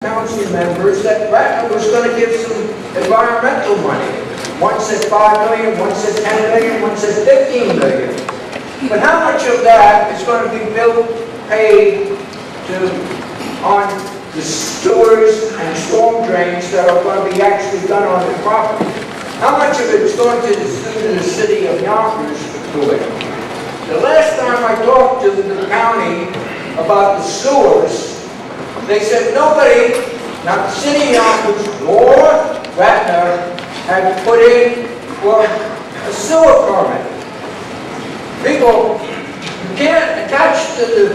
council members that Ratner was going to give some environmental money. One says 5 million, one says 10 million, one says 15 million. But how much of that is going to be paid on the sewers and storm drains that are going to be actually done on the property? How much of it is going to the city of Yonkers to it? The last time I talked to the county about the sewers, they said nobody, not the city of Yonkers or Ratner, had put in for a sewer permit. People, you can't attach to the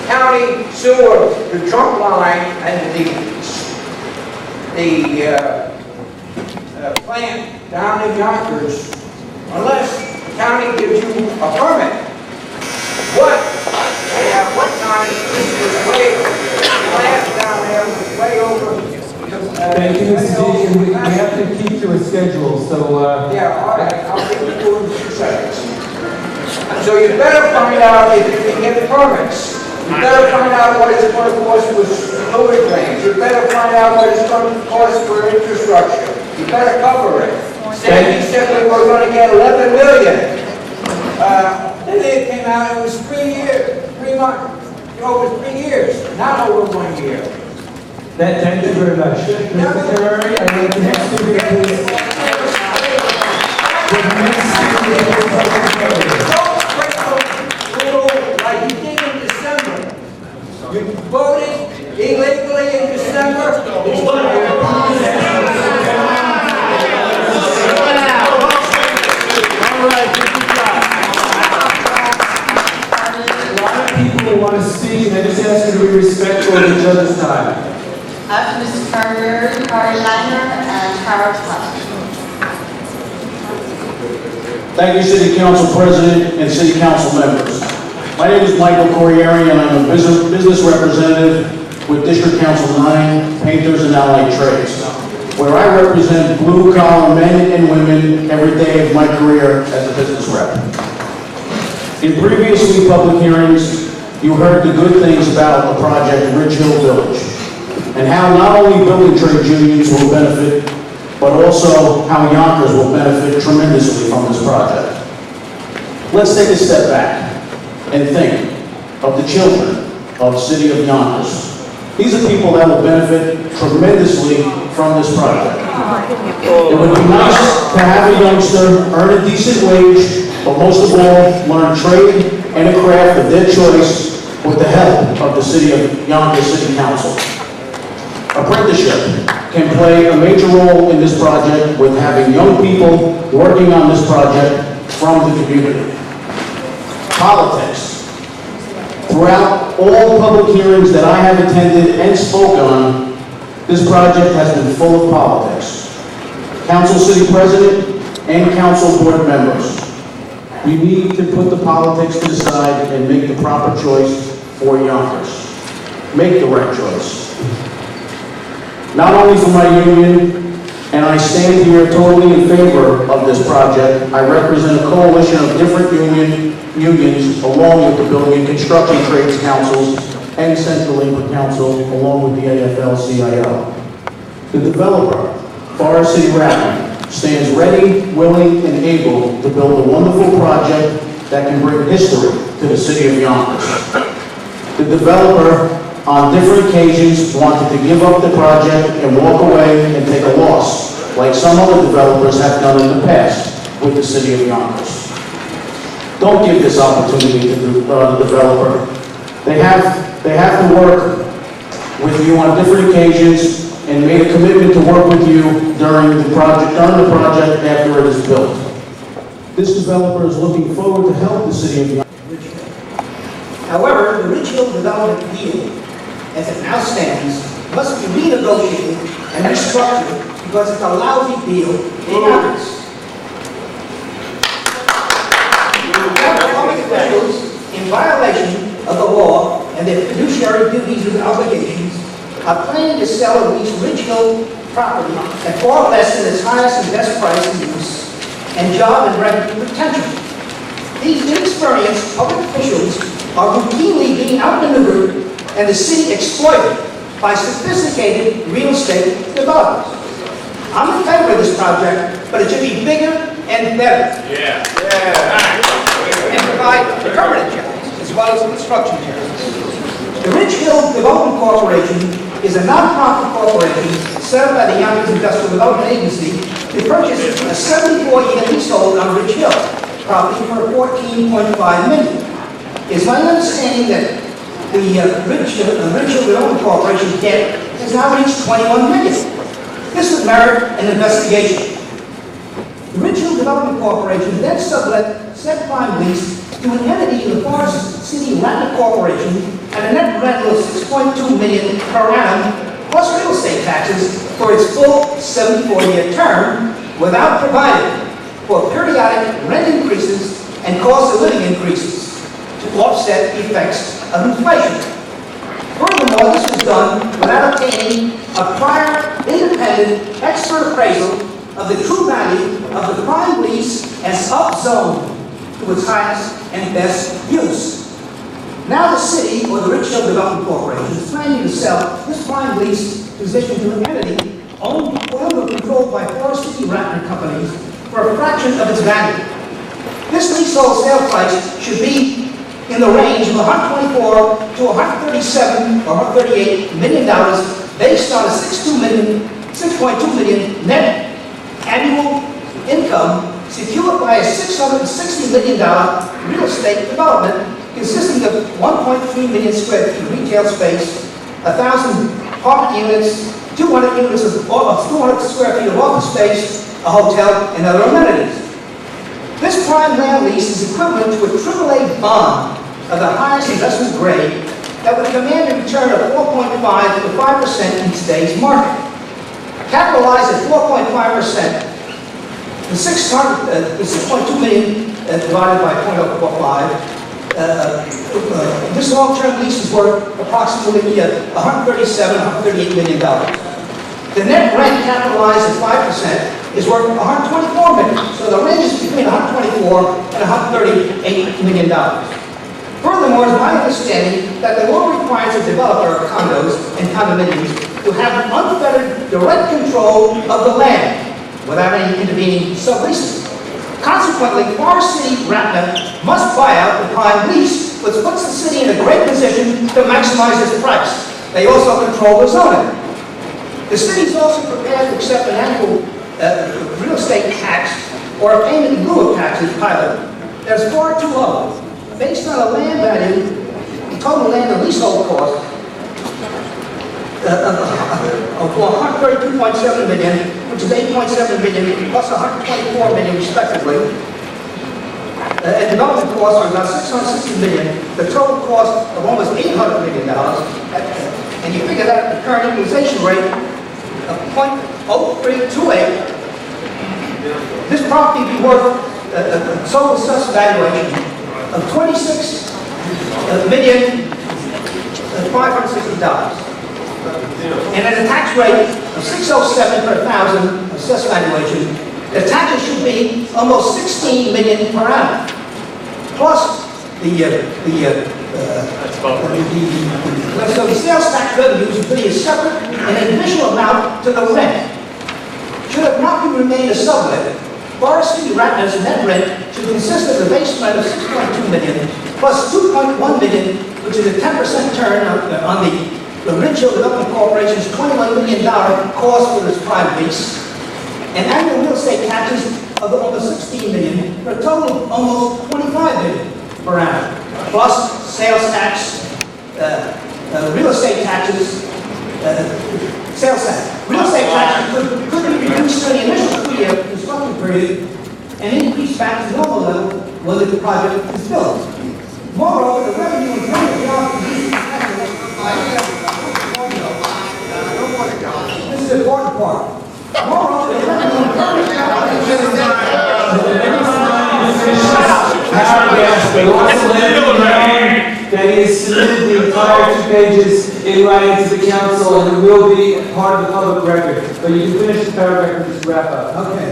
county sewer the trunk line and the plant down in Yonkers unless the county gives you a permit. At one time, this was way, the plant down there was way over. Thank you, Mr. Deacon. We have to keep to a schedule, so... Yeah, all right, I'll give you 2 seconds. So you better find out if you can get permits. You better find out what it's going to cost for sewer drains. You better find out what it's going to cost for infrastructure. You better cover it. Sandy said we were going to get 11 million. Then it came out, it was 3 years, 3 months. Over 3 years, not over 1 year. Thank you very much. Mr. Terry, I need the next speaker, please. Don't break the rule like you did in December. You voted illegally in December. People want to speak, and I just ask you to be respectful of each other's time. After Mr. Carter, Carter Liner, and Carol Tuck. Thank you, City Council President and City Council members. My name is Michael Corrieri, and I'm a business representative with District Council 9, Painters and Allied Trades, where I represent blue-collar men and women every day of my career as a business rep. In previous public hearings, you heard the good things about the project Ridge Hill Village, and how not only building trade unions will benefit, but also how Yonkers will benefit tremendously from this project. Let's take a step back and think of the children of the city of Yonkers. These are people that will benefit tremendously from this project. It would be nice to have a youngster earn a decent wage, but most of all, learn trade and a craft of their choice with the help of the City of Yonkers City Council. Apprenticeship can play a major role in this project with having young people working on this project from the community. Politics. Throughout all public hearings that I have attended and spoken on, this project has been full of politics. Council City President and Council Board members, we need to put the politics to the side and make the proper choice for Yonkers. Make the right choice. Not only for my union, and I stand here totally in favor of this project, I represent a coalition of different unions along with the Building and Construction Trades Councils and Central Labor Council along with the AFL-CIO. The developer, Forest City Ratner, stands ready, willing, and able to build a wonderful project that can bring history to the city of Yonkers. The developer, on different occasions, wanted to give up the project and walk away and take a loss, like some other developers have done in the past with the city of Yonkers. Don't give this opportunity to the developer. They have to work with you on different occasions and made a commitment to work with you during the project after it is built. This developer is looking forward to help the city of Yonkers. However, the Ridge Hill development deal, as it now stands, must be renegotiated and restructured because it's a lousy deal in Yonkers. Public officials, in violation of the law and their fiduciary duties and obligations, are planning to sell or lease Ridge Hill property at far less than its highest and best price in use and job and revenue potential. These inexperienced public officials are routinely being outmaneuvered and the city exploited by sophisticated real estate developers. I'm in favor of this project, but it should be bigger and better. And provide permanent jobs as well as construction jobs. The Ridge Hill Development Corporation is a non-profit corporation set up by the Yonkers Industrial Development Agency to purchase a 74-year leasehold on Ridge Hill property for $14.5 million. It's my understanding that the Ridge Hill Development Corporation debt has now reached $21 million. This would merit an investigation. The Ridge Hill Development Corporation then sublet said prime lease to an entity in the Forest City Rattler Corporation at a net rental of $6.2 million per annum, plus real estate taxes for its full 74-year term, without providing for periodic rent increases and cost of living increases to offset the effects of inflation. Furthermore, this was done without obtaining a prior independent expert appraisal of the true value of the prime lease as upzoned to its highest and best use. Now the city, or the Ridge Hill Development Corporation, is planning to sell this prime lease position to an entity owned or controlled by Forest City Rattler companies for a fraction of its value. This leasehold sale price should be in the range of $124 to $137 or $138 million based on a $6.2 million net annual income secured by a $660 million real estate development consisting of 1.3 million square feet of retail space, 1,000 apartment units, 200 units of 200 square feet of office space, a hotel, and other amenities. This prime land lease is equivalent to a AAA bond of the highest investment grade that would command a return of 4.5 to 5% in today's market. Capitalized at 4.5%, the 6.2 million divided by 0.045, this long-term lease is worth approximately $137, $138 million. The net rent capitalized at 5% is worth $124 million. So the range is between $124 and $138 million. Furthermore, it's my understanding that the law requires a developer of condos and condominiums to have an unfettered direct control of the land without any intervening subleases. Consequently, Forest City Rattler must buy out the prime lease, which puts the city in a great position to maximize its price. They also control the zoning. The city is also prepared to accept an annual real estate tax or a payment in lieu of taxes pilot that is far too low. Based on a land value, the total land and leasehold cost of $132.7 million, which is $8.7 million plus $124 million respectively, and development costs are about $660 million, the total cost of almost $800 million, and you figure that at the current utilization rate of 0.0328, this property would be worth a total assessed valuation of $26,560,000. And at a tax rate of $607 per thousand assessed valuation, the taxes should be almost $16 million per annum. Plus so the sales tax revenues would be a separate and additional amount to the rent. Should it not remain a sublet, Forest City Rattler's net rent should consist of the base rent of $6.2 million plus $2.1 million, which is a 10% turn on the Ridge Hill Development Corporation's $21 million cost for this prime lease, and annual real estate taxes of almost $16 million for a total of almost $25 million per annum, plus sales tax, real estate taxes, sales tax. Real estate taxes could be reduced for the initial 3-year construction period and increased back to normal level when the project is built. Moreover, the revenue and money jobs this is the important part. Moreover, the revenue and paragraph, but also let it be known that he has submitted the entire 2 pages in writing to the council, and it will be part of the public record. But you can finish the paragraph and just wrap up. Okay.